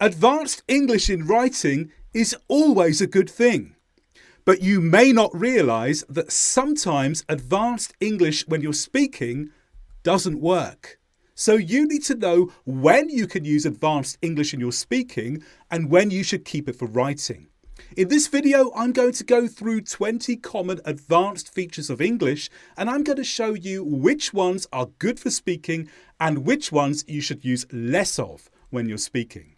Advanced English in writing is always a good thing. But you may not realise that sometimes advanced English when you're speaking doesn't work. So you need to know when you can use advanced English in your speaking and when you should keep it for writing. In this video, I'm going to go through 20 common advanced features of English, and I'm going to show you which ones are good for speaking and which ones you should use less of when you're speaking.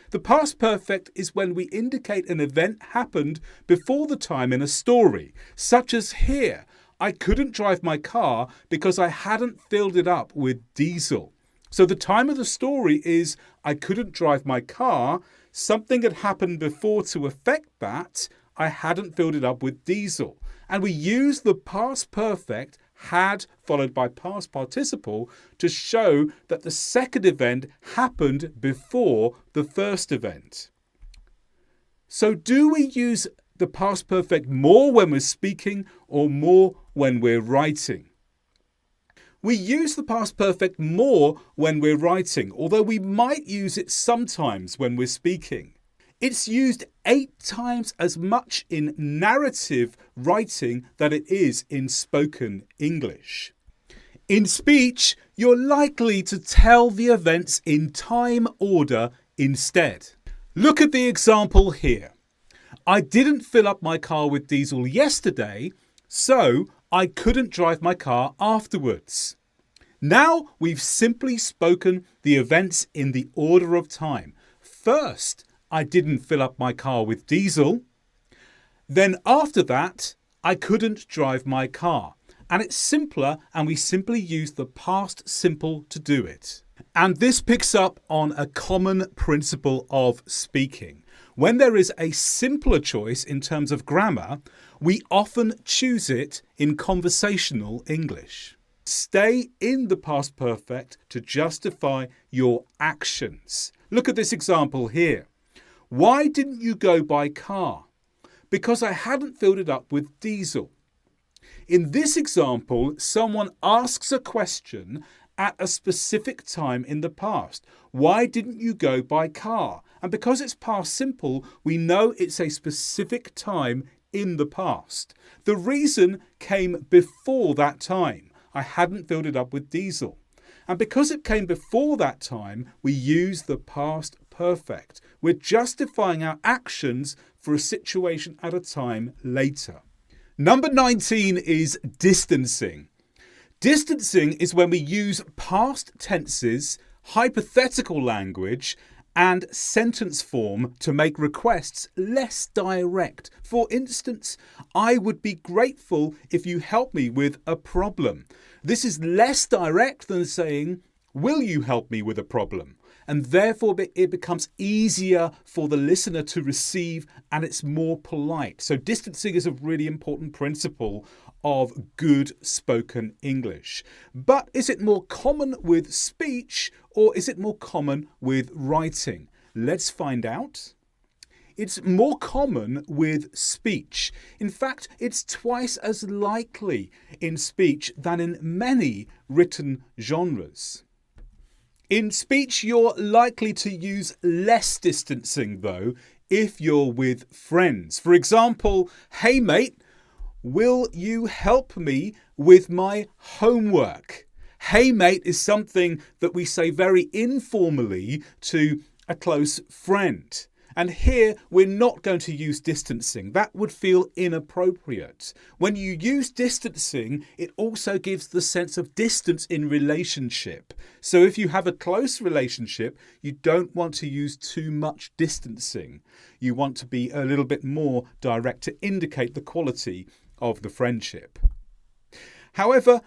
The past perfect is when we indicate an event happened before the time in a story, such as here. I couldn't drive my car because I hadn't filled it up with diesel. So the time of the story is I couldn't drive my car. Something had happened before to affect that. I hadn't filled it up with diesel. And we use the past perfect had followed by past participle to show that the second event happened before the first event. So do we use the past perfect more when we're speaking or more when we're writing? We use the past perfect more when we're writing, although we might use it sometimes when we're speaking. It's used 8 times as much in narrative writing than it is in spoken English. In speech, you're likely to tell the events in time order instead. Look at the example here. I didn't fill up my car with diesel yesterday, so I couldn't drive my car afterwards. Now we've simply spoken the events in the order of time. First, I didn't fill up my car with diesel. Then after that, I couldn't drive my car. And it's simpler, and we simply use the past simple to do it. And this picks up on a common principle of speaking. When there is a simpler choice in terms of grammar, we often choose it in conversational English. Stay in the past perfect to justify your actions. Look at this example here. Why didn't you go by car? Because I hadn't filled it up with diesel. In this example, someone asks a question at a specific time in the past. Why didn't you go by car? And because it's past simple, we know it's a specific time in the past. The reason came before that time. I hadn't filled it up with diesel. And because it came before that time, we use the past perfect. We're justifying our actions for a situation at a time later. Number 19 is distancing. Distancing is when we use past tenses, hypothetical language, and sentence form to make requests less direct. For instance, I would be grateful if you help me with a problem. This is less direct than saying, will you help me with a problem? And therefore it becomes easier for the listener to receive, and it's more polite. So distancing is a really important principle of good spoken English. But is it more common with speech or is it more common with writing? Let's find out. It's more common with speech. In fact, it's twice as likely in speech than in many written genres. In speech, you're likely to use less distancing, though, if you're with friends. For example, hey mate, will you help me with my homework? Hey mate is something that we say very informally to a close friend. And here we're not going to use distancing. That would feel inappropriate. When you use distancing, it also gives the sense of distance in relationship. So if you have a close relationship, you don't want to use too much distancing. You want to be a little bit more direct to indicate the quality of the friendship. However,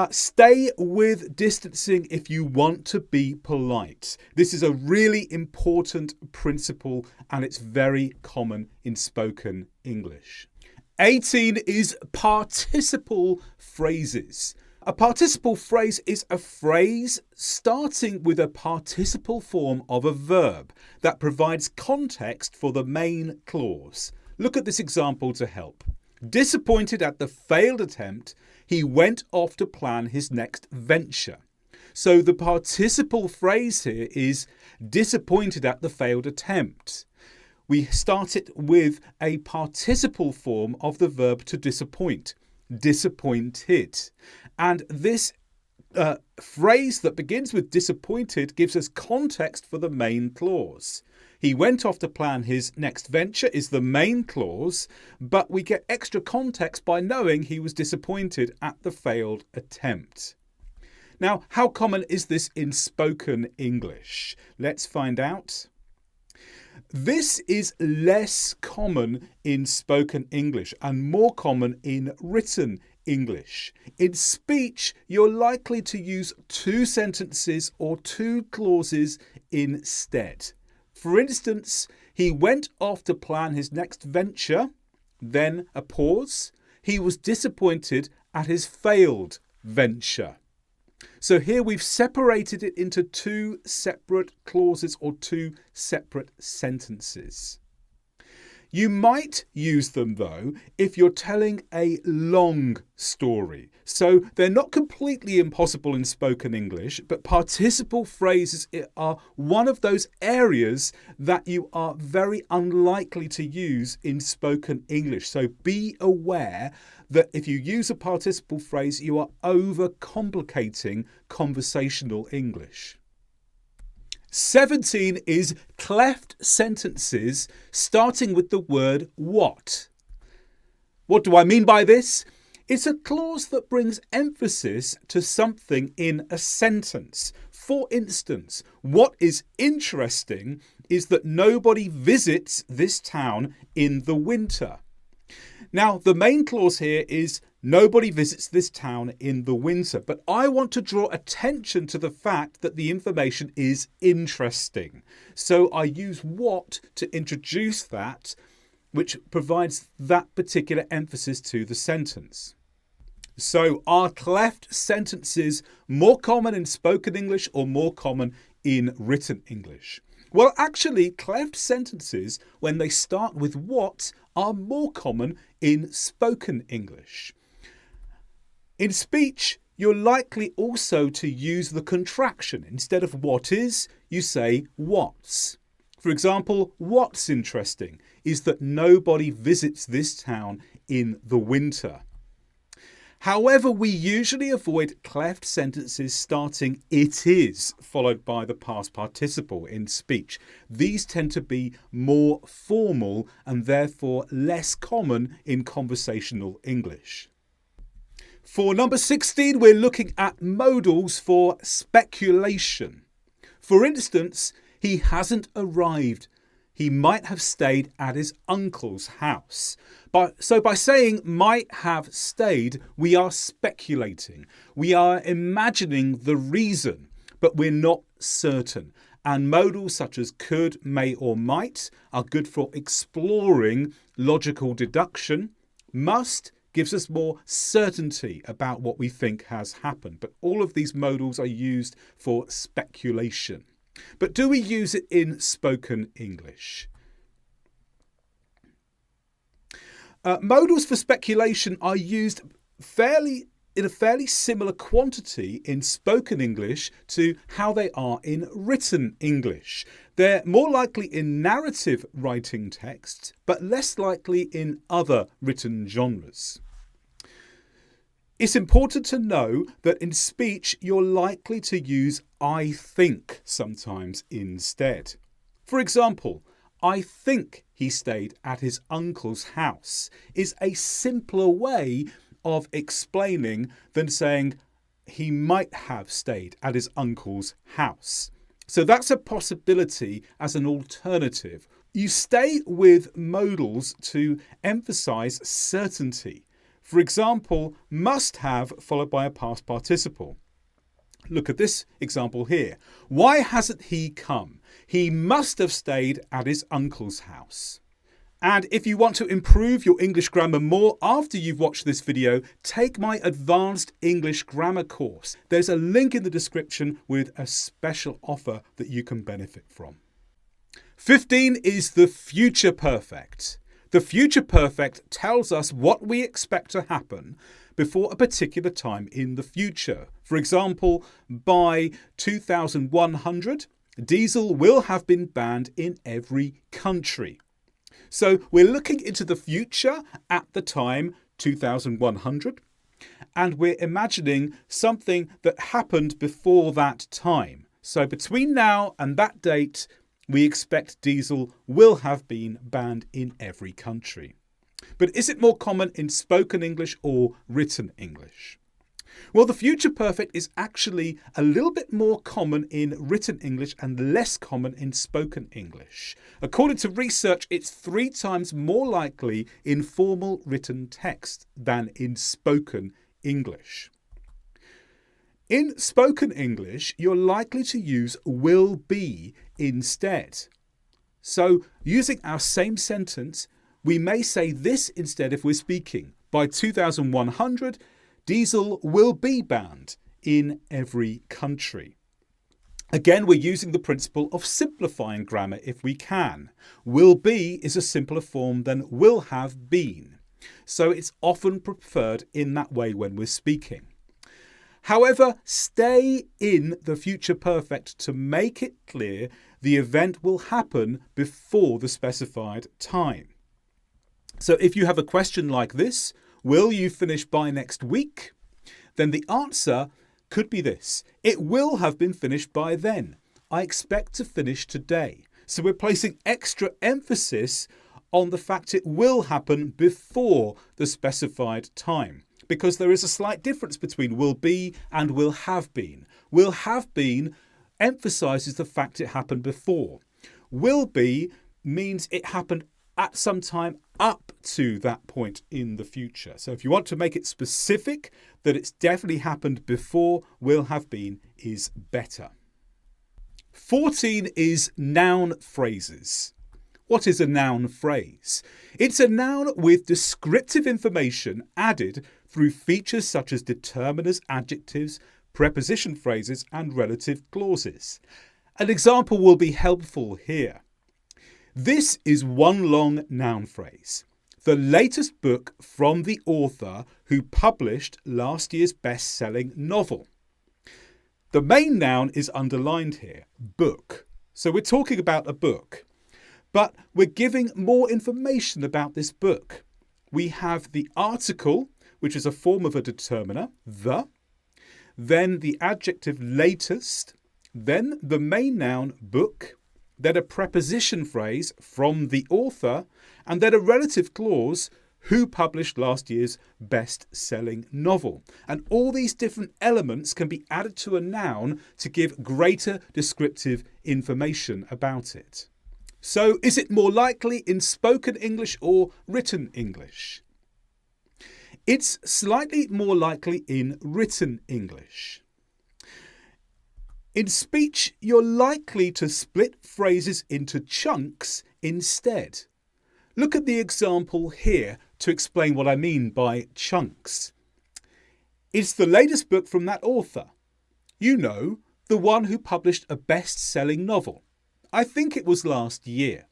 stay with distancing if you want to be polite. This is a really important principle and it's very common in spoken English. 18 is participle phrases. A participle phrase is a phrase starting with a participle form of a verb that provides context for the main clause. Look at this example to help. Disappointed at the failed attempt, he went off to plan his next venture. So the participle phrase here is disappointed at the failed attempt. We start it with a participle form of the verb to disappoint, disappointed. And this phrase that begins with disappointed gives us context for the main clause. He went off to plan his next venture is the main clause, but we get extra context by knowing he was disappointed at the failed attempt. Now, how common is this in spoken English? Let's find out. This is less common in spoken English and more common in written English. In speech, you're likely to use two sentences or two clauses instead. For instance, he went off to plan his next venture, then a pause. He was disappointed at his failed venture. So here we've separated it into two separate clauses or two separate sentences. You might use them, though, if you're telling a long story. So they're not completely impossible in spoken English, but participle phrases are one of those areas that you are very unlikely to use in spoken English. So be aware that if you use a participle phrase, you are overcomplicating conversational English. 17 is cleft sentences starting with the word what. What do I mean by this? It's a clause that brings emphasis to something in a sentence. For instance, what is interesting is that nobody visits this town in the winter. Now, the main clause here is nobody visits this town in the winter, but I want to draw attention to the fact that the information is interesting. So I use what to introduce that, which provides that particular emphasis to the sentence. So are cleft sentences more common in spoken English or more common in written English? Well, actually, cleft sentences, when they start with what, are more common in spoken English. In speech, you're likely also to use the contraction. Instead of what is, you say what's. For example, what's interesting is that nobody visits this town in the winter. However, we usually avoid cleft sentences starting it is, followed by the past participle in speech. These tend to be more formal and therefore less common in conversational English. For number 16, we're looking at modals for speculation. For instance, he hasn't arrived. He might have stayed at his uncle's house. So by saying might have stayed, we are speculating. We are imagining the reason, but we're not certain. And modals such as could, may or might are good for exploring logical deduction. Must gives us more certainty about what we think has happened. But all of these modals are used for speculation. But do we use it in spoken English? Modals for speculation are used in a fairly similar quantity in spoken English to how they are in written English. They're more likely in narrative writing texts, but less likely in other written genres. It's important to know that in speech, you're likely to use I think sometimes instead. For example, I think he stayed at his uncle's house is a simpler way of explaining than saying he might have stayed at his uncle's house. So that's a possibility as an alternative. You stay with modals to emphasize certainty. For example, must have followed by a past participle. Look at this example here. Why hasn't he come? He must have stayed at his uncle's house. And if you want to improve your English grammar more after you've watched this video, take my advanced English grammar course. There's a link in the description with a special offer that you can benefit from. 15 is the future perfect. The future perfect tells us what we expect to happen, before a particular time in the future. For example, by 2100, diesel will have been banned in every country. So we're looking into the future at the time 2100, and we're imagining something that happened before that time. So between now and that date, we expect diesel will have been banned in every country. But is it more common in spoken English or written English? Well, the future perfect is actually a little bit more common in written English and less common in spoken English. According to research, it's 3 times more likely in formal written text than in spoken English. In spoken English, you're likely to use will be instead. So, using our same sentence, we may say this instead if we're speaking. By 2100, diesel will be banned in every country. Again, we're using the principle of simplifying grammar if we can. Will be is a simpler form than will have been. So it's often preferred in that way when we're speaking. However, stay in the future perfect to make it clear the event will happen before the specified time. So if you have a question like this, will you finish by next week? Then the answer could be this. It will have been finished by then. I expect to finish today. So we're placing extra emphasis on the fact it will happen before the specified time, because there is a slight difference between will be and will have been. Will have been emphasises the fact it happened before. Will be means it happened at some time up to that point in the future. So if you want to make it specific that it's definitely happened before, will have been is better. 14 is noun phrases. What is a noun phrase? It's a noun with descriptive information added through features such as determiners, adjectives, preposition phrases, and relative clauses. An example will be helpful here. This is one long noun phrase. The latest book from the author who published last year's best-selling novel. The main noun is underlined here, book. So we're talking about a book. But we're giving more information about this book. We have the article, which is a form of a determiner, the, then the adjective latest, then the main noun book, then a preposition phrase from the author, and then a relative clause who published last year's best-selling novel. And all these different elements can be added to a noun to give greater descriptive information about it. So is it more likely in spoken English or written English? It's slightly more likely in written English. In speech, you're likely to split phrases into chunks instead. Look at the example here to explain what I mean by chunks. It's the latest book from that author. You know, the one who published a best-selling novel. I think it was last year.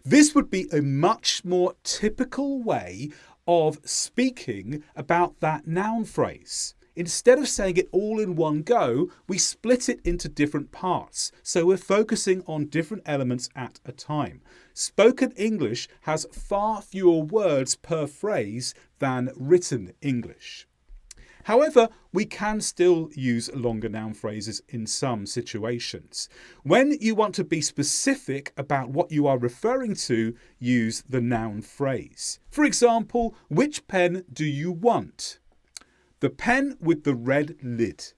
This would be a much more typical way of speaking about that noun phrase. Instead of saying it all in one go, we split it into different parts. So we're focusing on different elements at a time. Spoken English has far fewer words per phrase than written English. However, we can still use longer noun phrases in some situations. When you want to be specific about what you are referring to, use the noun phrase. For example, which pen do you want? The pen with the red lid.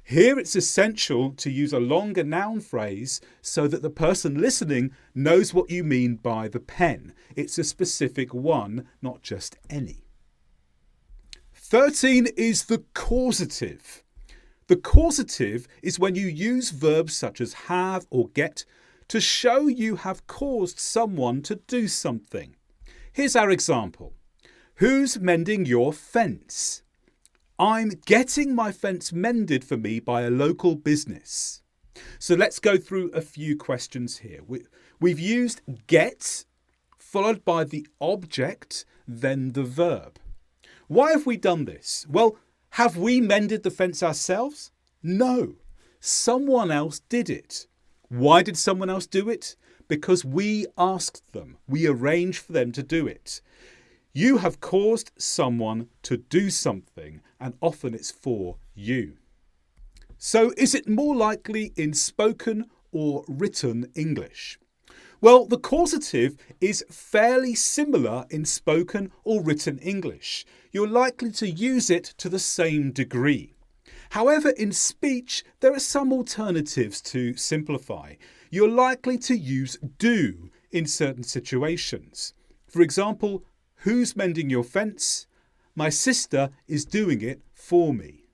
Here it's essential to use a longer noun phrase so that the person listening knows what you mean by the pen. It's a specific one, not just any. 13 is the causative. The causative is when you use verbs such as have or get to show you have caused someone to do something. Here's our example. Who's mending your fence? I'm getting my fence mended for me by a local business. So let's go through a few questions here. We've used get followed by the object, then the verb. Why have we done this? Well, have we mended the fence ourselves? No. Someone else did it. Why did someone else do it? Because we asked them. We arranged for them to do it. You have caused someone to do something, and often it's for you. So is it more likely in spoken or written English? Well, the causative is fairly similar in spoken or written English. You're likely to use it to the same degree. However, in speech, there are some alternatives to simplify. You're likely to use do in certain situations. For example, who's mending your fence? My sister is doing it for me.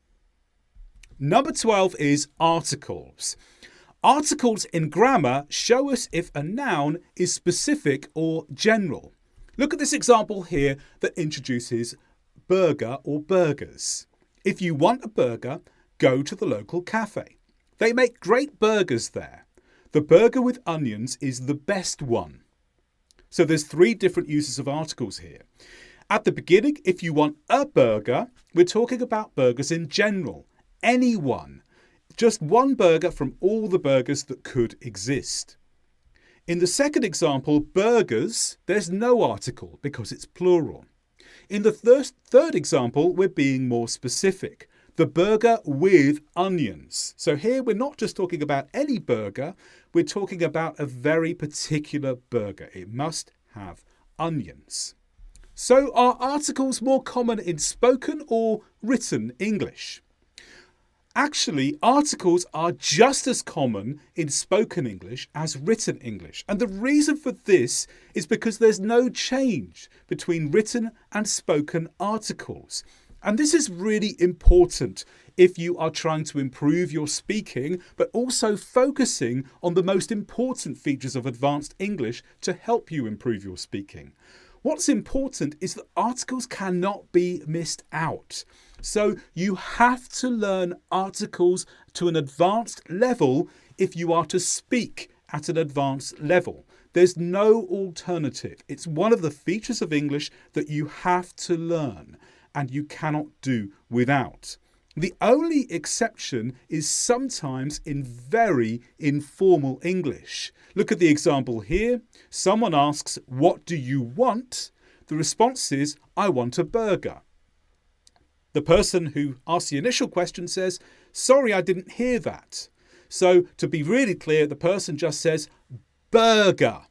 Number 12 is articles. Articles in grammar show us if a noun is specific or general. Look at this example here that introduces burger or burgers. If you want a burger, go to the local cafe. They make great burgers there. The burger with onions is the best one. So there's 3 different uses of articles here. At the beginning, if you want a burger, we're talking about burgers in general. Anyone. Just one burger from all the burgers that could exist. In the second example, burgers, there's no article because it's plural. In the third example, we're being more specific. The burger with onions. So here we're not just talking about any burger, we're talking about a very particular burger. It must have onions. So are articles more common in spoken or written English? Actually, articles are just as common in spoken English as written English. And the reason for this is because there's no change between written and spoken articles. And this is really important if you are trying to improve your speaking, but also focusing on the most important features of advanced English to help you improve your speaking. What's important is that articles cannot be missed out. So you have to learn articles to an advanced level if you are to speak at an advanced level. There's no alternative. It's one of the features of English that you have to learn and you cannot do without. The only exception is sometimes in very informal English. Look at the example here. Someone asks, "What do you want?" The response is, "I want a burger." The person who asked the initial question says, "Sorry, I didn't hear that." So to be really clear, the person just says, "burger."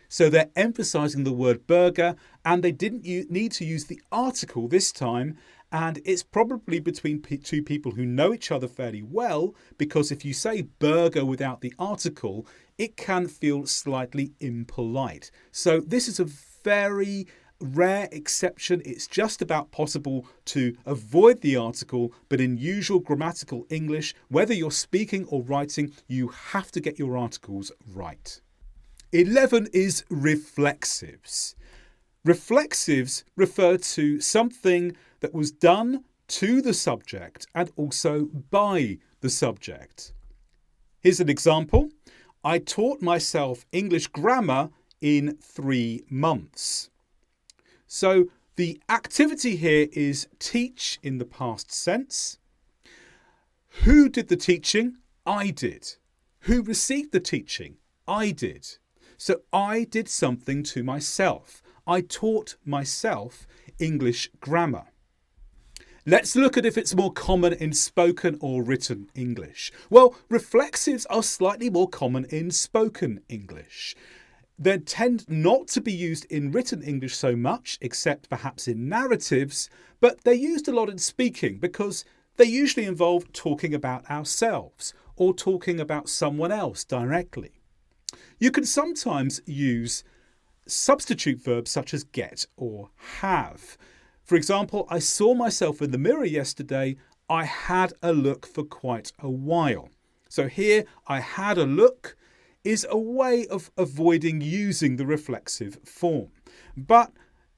So they're emphasizing the word burger, and they didn't need to use the article this time. And it's probably between 2 people who know each other fairly well, because if you say burger without the article, it can feel slightly impolite. So this is a very rare exception. It's just about possible to avoid the article, but in usual grammatical English, whether you're speaking or writing, you have to get your articles right. 11 is reflexives. Reflexives refer to something that was done to the subject and also by the subject. Here's an example. I taught myself English grammar in 3 months. So the activity here is teach in the past sense. Who did the teaching? I did. Who received the teaching? I did. So I did something to myself. I taught myself English grammar. Let's look at if it's more common in spoken or written English. Well, reflexives are slightly more common in spoken English. They tend not to be used in written English so much, except perhaps in narratives, but they're used a lot in speaking because they usually involve talking about ourselves or talking about someone else directly. You can sometimes use substitute verbs such as get or have. For example, I saw myself in the mirror yesterday. I had a look for quite a while. So here, I had a look is a way of avoiding using the reflexive form. But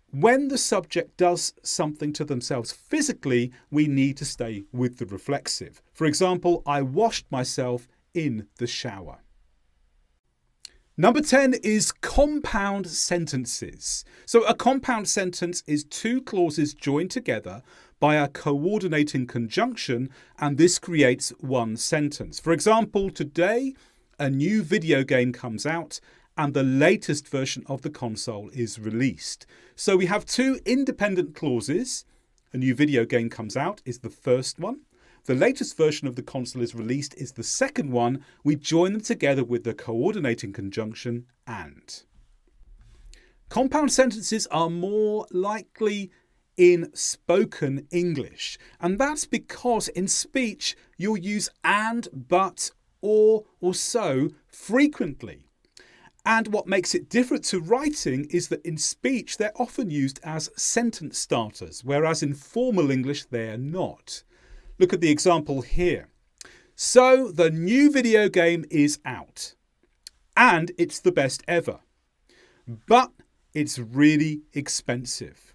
when the subject does something to themselves physically, we need to stay with the reflexive. For example, I washed myself in the shower. Number 10 is compound sentences. So a compound sentence is two clauses joined together by a coordinating conjunction, and this creates one sentence. For example, today a new video game comes out and the latest version of the console is released. So we have two independent clauses. A new video game comes out is the first one. The latest version of the console is released is the second one. We join them together with the coordinating conjunction and. Compound sentences are more likely in spoken English, and that's because in speech you'll use and, but, or so frequently. And what makes it different to writing is that in speech they're often used as sentence starters, whereas in formal English they're not. Look at the example here. So the new video game is out and it's the best ever, but it's really expensive.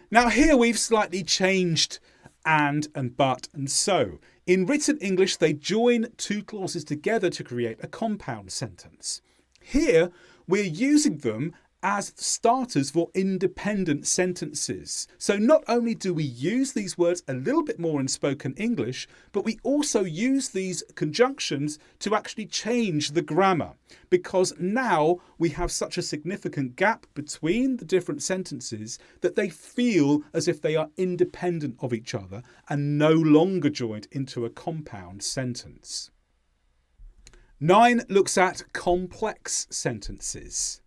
Now here we've slightly changed and but and so. In written English, they join two clauses together to create a compound sentence. Here we're using them as starters for independent sentences. So not only do we use these words a little bit more in spoken English, but we also use these conjunctions to actually change the grammar, because now we have such a significant gap between the different sentences that they feel as if they are independent of each other and no longer joined into a compound sentence. 9 looks at complex sentences.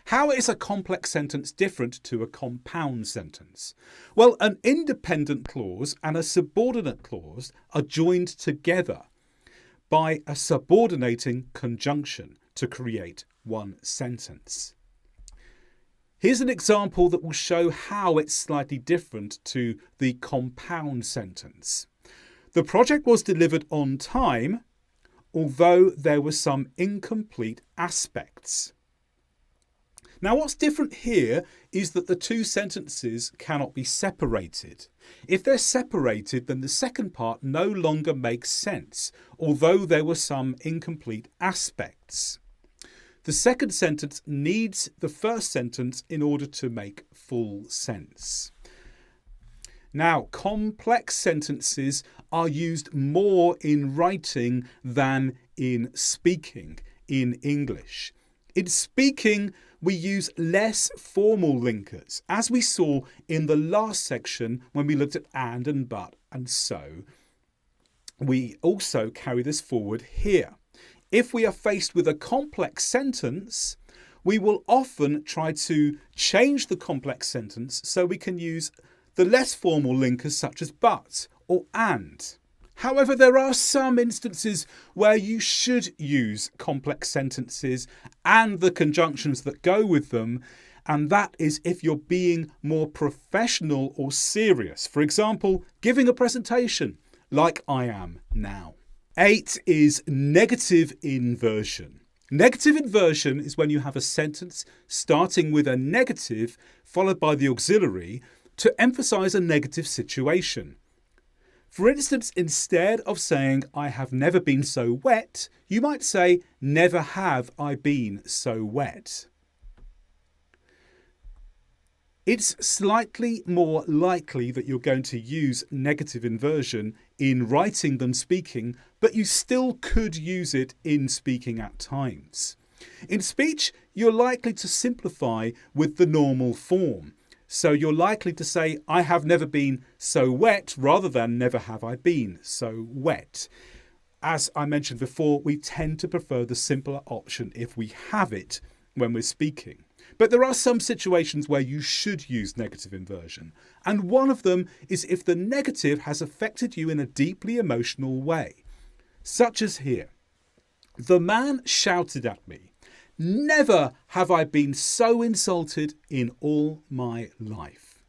How is a complex sentence different to a compound sentence? Well, an independent clause and a subordinate clause are joined together by a subordinating conjunction to create one sentence. Here's an example that will show how it's slightly different to the compound sentence. The project was delivered on time, although there were some incomplete aspects. Now, what's different here is that the two sentences cannot be separated. If they're separated, then the second part no longer makes sense, although there were some incomplete aspects. The second sentence needs the first sentence in order to make full sense. Now, complex sentences are used more in writing than in speaking in English. In speaking, we use less formal linkers, as we saw in the last section when we looked at and but and so. We also carry this forward here. If we are faced with a complex sentence, we will often try to change the complex sentence so we can use the less formal linkers such as but or and. However, there are some instances where you should use complex sentences and the conjunctions that go with them, and that is if you're being more professional or serious. For example, giving a presentation, like I am now. 8 is negative inversion. Negative inversion is when you have a sentence starting with a negative followed by the auxiliary to emphasize a negative situation. For instance, instead of saying, I have never been so wet, you might say, never have I been so wet. It's slightly more likely that you're going to use negative inversion in writing than speaking, but you still could use it in speaking at times. In speech, you're likely to simplify with the normal form. So you're likely to say, I have never been so wet, rather than never have I been so wet. As I mentioned before, we tend to prefer the simpler option if we have it when we're speaking. But there are some situations where you should use negative inversion. And one of them is if the negative has affected you in a deeply emotional way. Such as here. The man shouted at me. Never have I been so insulted in all my life.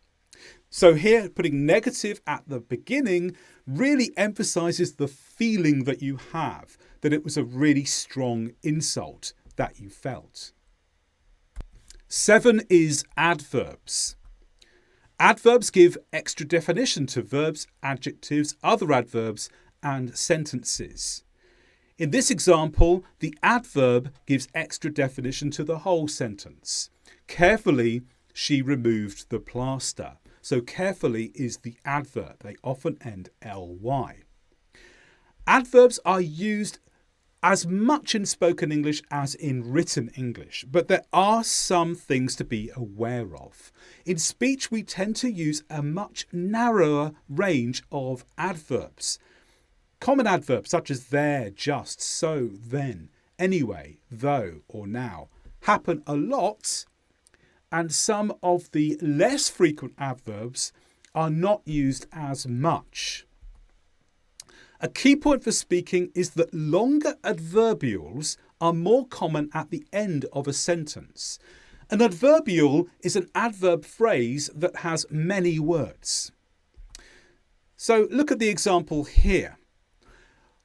So here, putting negative at the beginning really emphasizes the feeling that you have, that it was a really strong insult that you felt. 7 is adverbs. Adverbs give extra definition to verbs, adjectives, other adverbs, and sentences. In this example, the adverb gives extra definition to the whole sentence. Carefully, she removed the plaster. So carefully is the adverb. They often end ly. Adverbs are used as much in spoken English as in written English, but there are some things to be aware of. In speech, we tend to use a much narrower range of adverbs. Common adverbs such as there, just, so, then, anyway, though, or now happen a lot, and some of the less frequent adverbs are not used as much. A key point for speaking is that longer adverbials are more common at the end of a sentence. An adverbial is an adverb phrase that has many words. So look at the example here.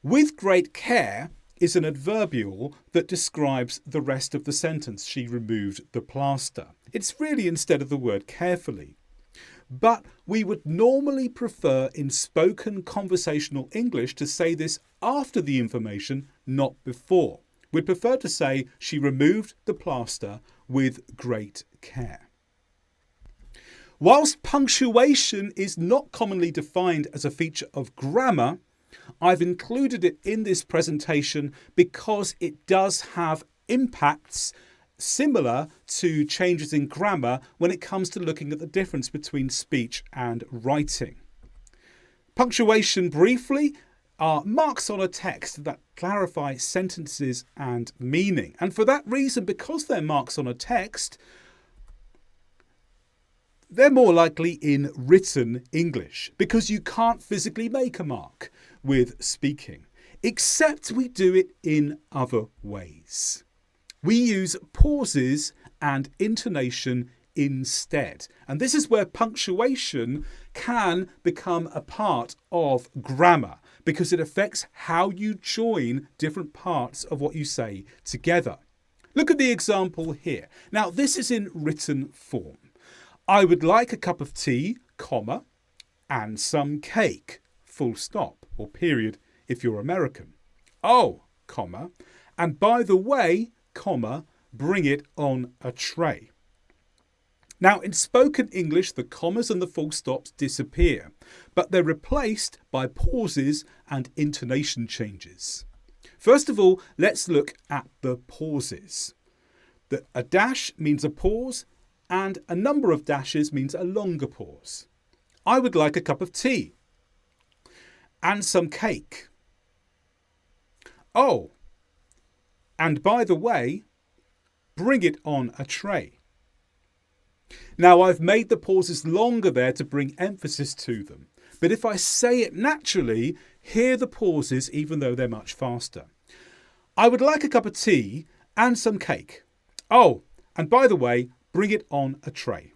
With great care is an adverbial that describes the rest of the sentence. She removed the plaster. It's really instead of the word carefully. But we would normally prefer in spoken conversational English to say this after the information, not before. We'd prefer to say she removed the plaster with great care. Whilst punctuation is not commonly defined as a feature of grammar, I've included it in this presentation because it does have impacts similar to changes in grammar when it comes to looking at the difference between speech and writing. Punctuation, briefly, are marks on a text that clarify sentences and meaning. And for that reason, because they're marks on a text, they're more likely in written English because you can't physically make a mark with speaking, except we do it in other ways. We use pauses and intonation instead. And this is where punctuation can become a part of grammar because it affects how you join different parts of what you say together. Look at the example here. Now, this is in written form. I would like a cup of tea, comma, and some cake, full stop, or period if you're American. Oh, comma, and by the way, comma, bring it on a tray. Now, in spoken English, the commas and the full stops disappear, but they're replaced by pauses and intonation changes. First of all, let's look at the pauses. A dash means a pause, and a number of dashes means a longer pause. I would like a cup of tea and some cake. Oh, and by the way, bring it on a tray. Now, I've made the pauses longer there to bring emphasis to them. But if I say it naturally, hear the pauses even though they're much faster. I would like a cup of tea and some cake. Oh, and by the way, bring it on a tray.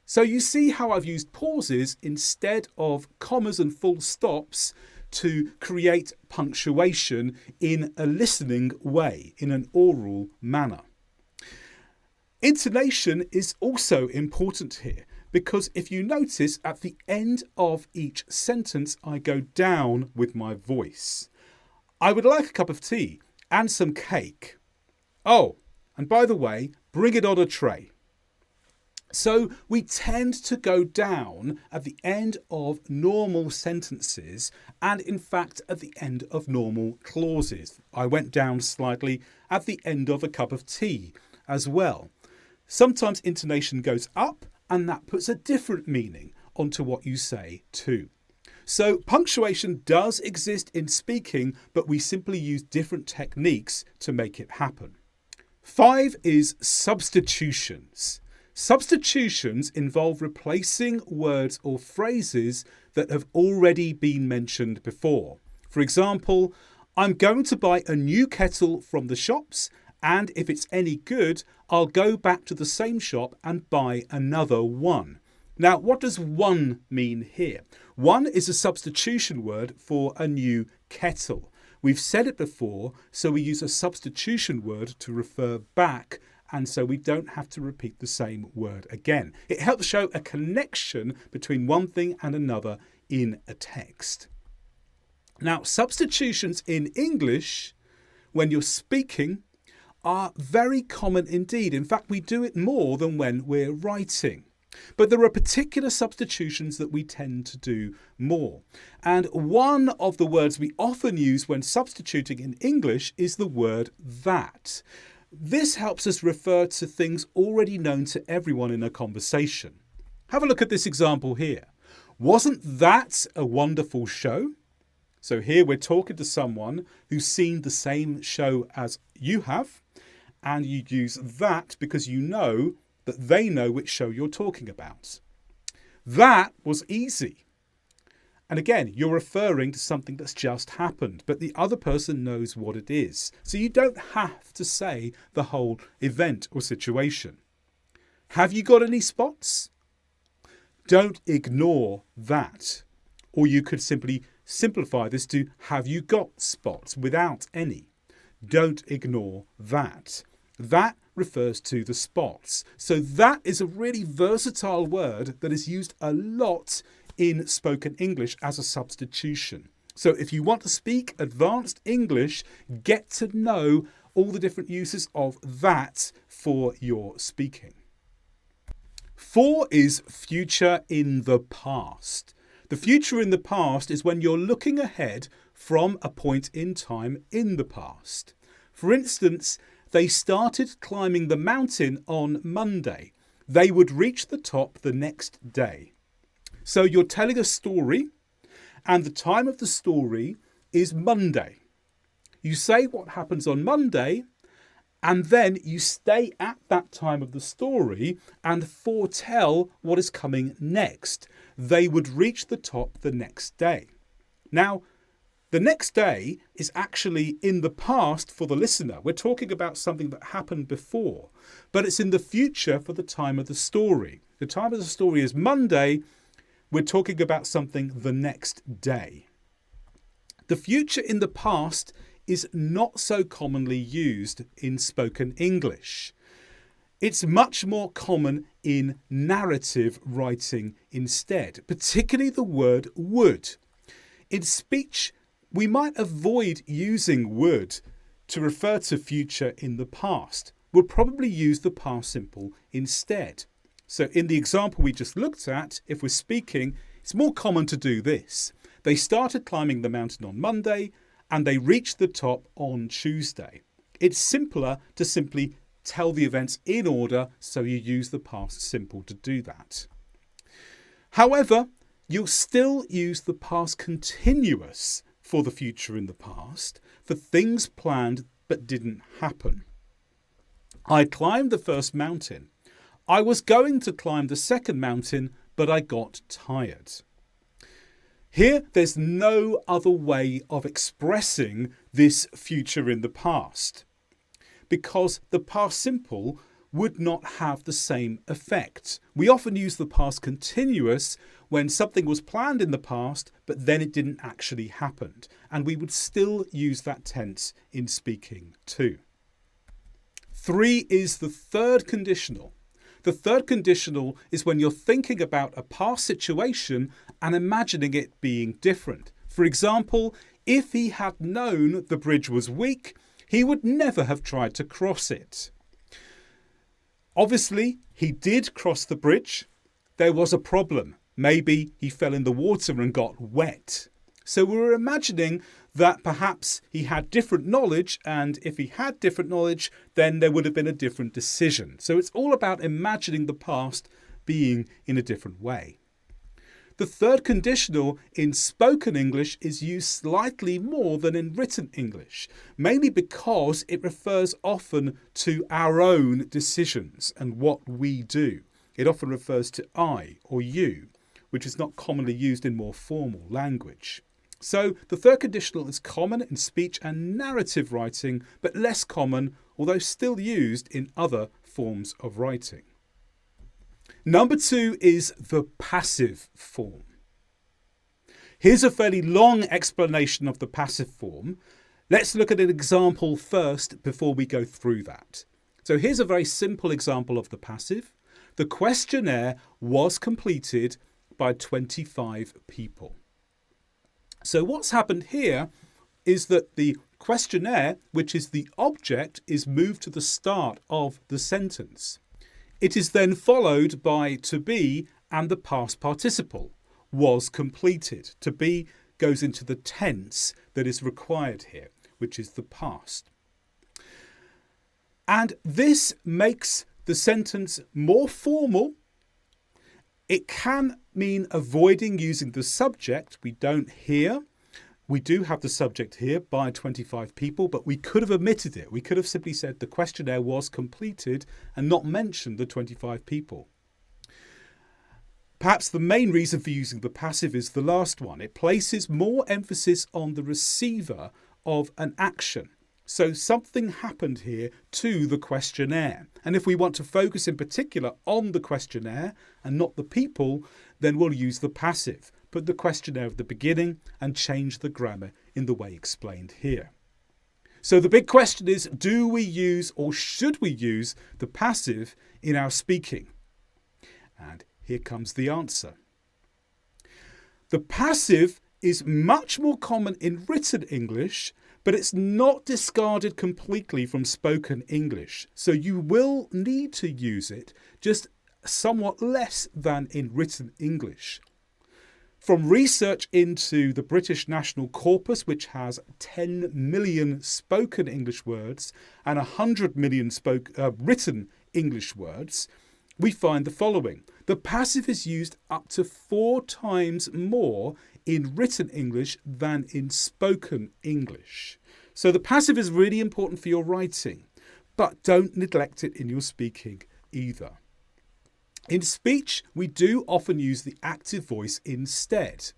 So you see how I've used pauses instead of commas and full stops to create punctuation in a listening way, in an oral manner. Intonation is also important here because if you notice at the end of each sentence, I go down with my voice. I would like a cup of tea and some cake. Oh, and by the way, bring it on a tray. So we tend to go down at the end of normal sentences and in fact at the end of normal clauses. I went down slightly at the end of a cup of tea as well. Sometimes intonation goes up and that puts a different meaning onto what you say too. So punctuation does exist in speaking, but we simply use different techniques to make it happen. 5 is substitutions. Substitutions involve replacing words or phrases that have already been mentioned before. For example, I'm going to buy a new kettle from the shops, and if it's any good, I'll go back to the same shop and buy another one. Now, what does one mean here? One is a substitution word for a new kettle. We've said it before, so we use a substitution word to refer back, and so we don't have to repeat the same word again. It helps show a connection between one thing and another in a text. Now, substitutions in English, when you're speaking, are very common indeed. In fact, we do it more than when we're writing. But there are particular substitutions that we tend to do more. And one of the words we often use when substituting in English is the word that. This helps us refer to things already known to everyone in a conversation. Have a look at this example here. Wasn't that a wonderful show? So here we're talking to someone who's seen the same show as you have, and you use that because you know that they know which show you're talking about. That was easy. And again, you're referring to something that's just happened, but the other person knows what it is. So you don't have to say the whole event or situation. Have you got any spots? Don't ignore that. Or you could simply simplify this to have you got spots without any. Don't ignore that. That refers to the spots. So that is a really versatile word that is used a lot in spoken English as a substitution. So if you want to speak advanced English, get to know all the different uses of that for your speaking. 4 is future in the past. The future in the past is when you're looking ahead from a point in time in the past. For instance, they started climbing the mountain on Monday. They would reach the top the next day. So you're telling a story, and the time of the story is Monday. You say what happens on Monday, and then you stay at that time of the story and foretell what is coming next. They would reach the top the next day. Now, the next day is actually in the past for the listener. We're talking about something that happened before, but it's in the future for the time of the story. The time of the story is Monday. We're talking about something the next day. The future in the past is not so commonly used in spoken English. It's much more common in narrative writing instead, particularly the word would. In speech, we might avoid using would to refer to future in the past. We'll probably use the past simple instead. So in the example we just looked at, if we're speaking, it's more common to do this. They started climbing the mountain on Monday and they reached the top on Tuesday. It's simpler to simply tell the events in order, so you use the past simple to do that. However, you'll still use the past continuous for the future in the past for things planned but didn't happen. I climbed the first mountain. I was going to climb the second mountain, but I got tired. Here, there's no other way of expressing this future in the past, because the past simple would not have the same effect. We often use the past continuous when something was planned in the past, but then it didn't actually happen. And we would still use that tense in speaking too. 3 is the third conditional. The third conditional is when you're thinking about a past situation and imagining it being different. For example, if he had known the bridge was weak, he would never have tried to cross it. Obviously, he did cross the bridge. There was a problem. Maybe he fell in the water and got wet. So we were imagining that perhaps he had different knowledge, and if he had different knowledge, then there would have been a different decision. So it's all about imagining the past being in a different way. The third conditional in spoken English is used slightly more than in written English, mainly because it refers often to our own decisions and what we do. It often refers to I or you, which is not commonly used in more formal language. So the third conditional is common in speech and narrative writing, but less common, although still used in other forms of writing. Number 2 is the passive form. Here's a fairly long explanation of the passive form. Let's look at an example first before we go through that. So here's a very simple example of the passive. The questionnaire was completed by 25 people. So what's happened here is that the questionnaire, which is the object, is moved to the start of the sentence. It is then followed by to be and the past participle, was completed. To be goes into the tense that is required here, which is the past. And this makes the sentence more formal. It can mean avoiding using the subject. We don't here. We do have the subject here by 25 people, but we could have omitted it. We could have simply said the questionnaire was completed and not mentioned the 25 people. Perhaps the main reason for using the passive is the last one. It places more emphasis on the receiver of an action. So something happened here to the questionnaire. And if we want to focus in particular on the questionnaire and not the people, then we'll use the passive. Put the questionnaire at the beginning and change the grammar in the way explained here. So the big question is, do we use or should we use the passive in our speaking? And here comes the answer. The passive is much more common in written English, but it's not discarded completely from spoken English. So you will need to use it, just somewhat less than in written English. From research into the British National Corpus, which has 10 million spoken English words and 100 million written English words, we find the following. The passive is used up to 4 times more in written English than in spoken English. So the passive is really important for your writing, but don't neglect it in your speaking either. In speech, we do often use the active voice instead.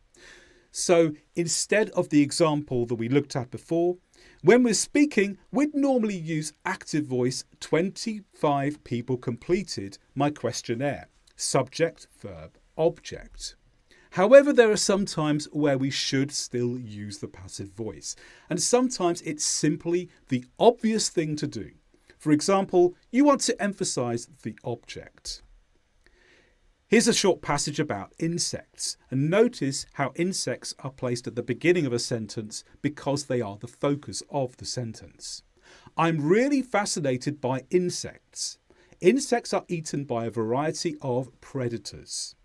So instead of the example that we looked at before, when we're speaking, we'd normally use active voice. 25 people completed my questionnaire. Subject, verb, object. However, there are some times where we should still use the passive voice. And sometimes it's simply the obvious thing to do. For example, you want to emphasize the object. Here's a short passage about insects, and notice how insects are placed at the beginning of a sentence because they are the focus of the sentence. I'm really fascinated by insects. Insects are eaten by a variety of predators.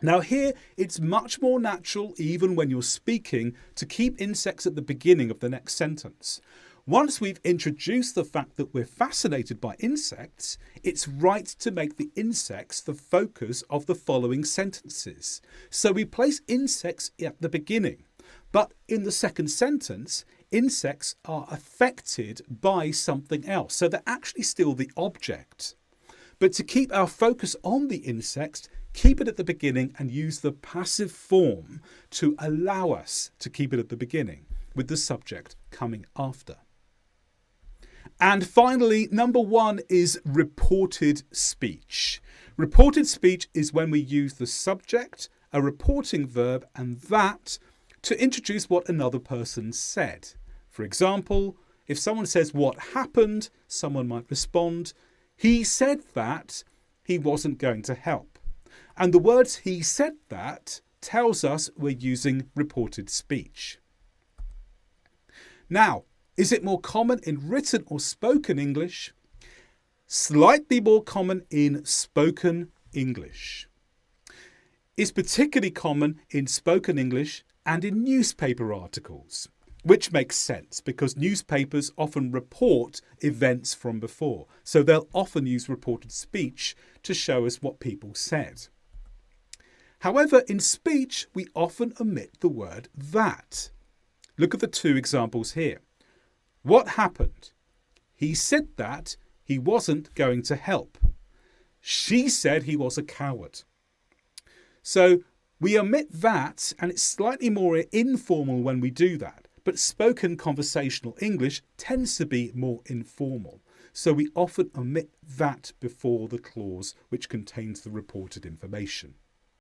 Now here, it's much more natural, even when you're speaking, to keep insects at the beginning of the next sentence. Once we've introduced the fact that we're fascinated by insects, it's right to make the insects the focus of the following sentences. So we place insects at the beginning, but in the second sentence, insects are affected by something else. So they're actually still the object. But to keep our focus on the insects, keep it at the beginning and use the passive form to allow us to keep it at the beginning with the subject coming after. And finally, number 1 is reported speech. Reported speech is when we use the subject, a reporting verb, and that to introduce what another person said. For example, if someone says what happened, someone might respond, he said that he wasn't going to help. And the words he said that tells us we're using reported speech. Now, is it more common in written or spoken English? Slightly more common in spoken English. It's particularly common in spoken English and in newspaper articles, which makes sense because newspapers often report events from before. So they'll often use reported speech to show us what people said. However, in speech, we often omit the word that. Look at the 2 examples here. What happened? He said that he wasn't going to help. She said he was a coward. So we omit that, and it's slightly more informal when we do that. But spoken conversational English tends to be more informal. So we often omit that before the clause which contains the reported information.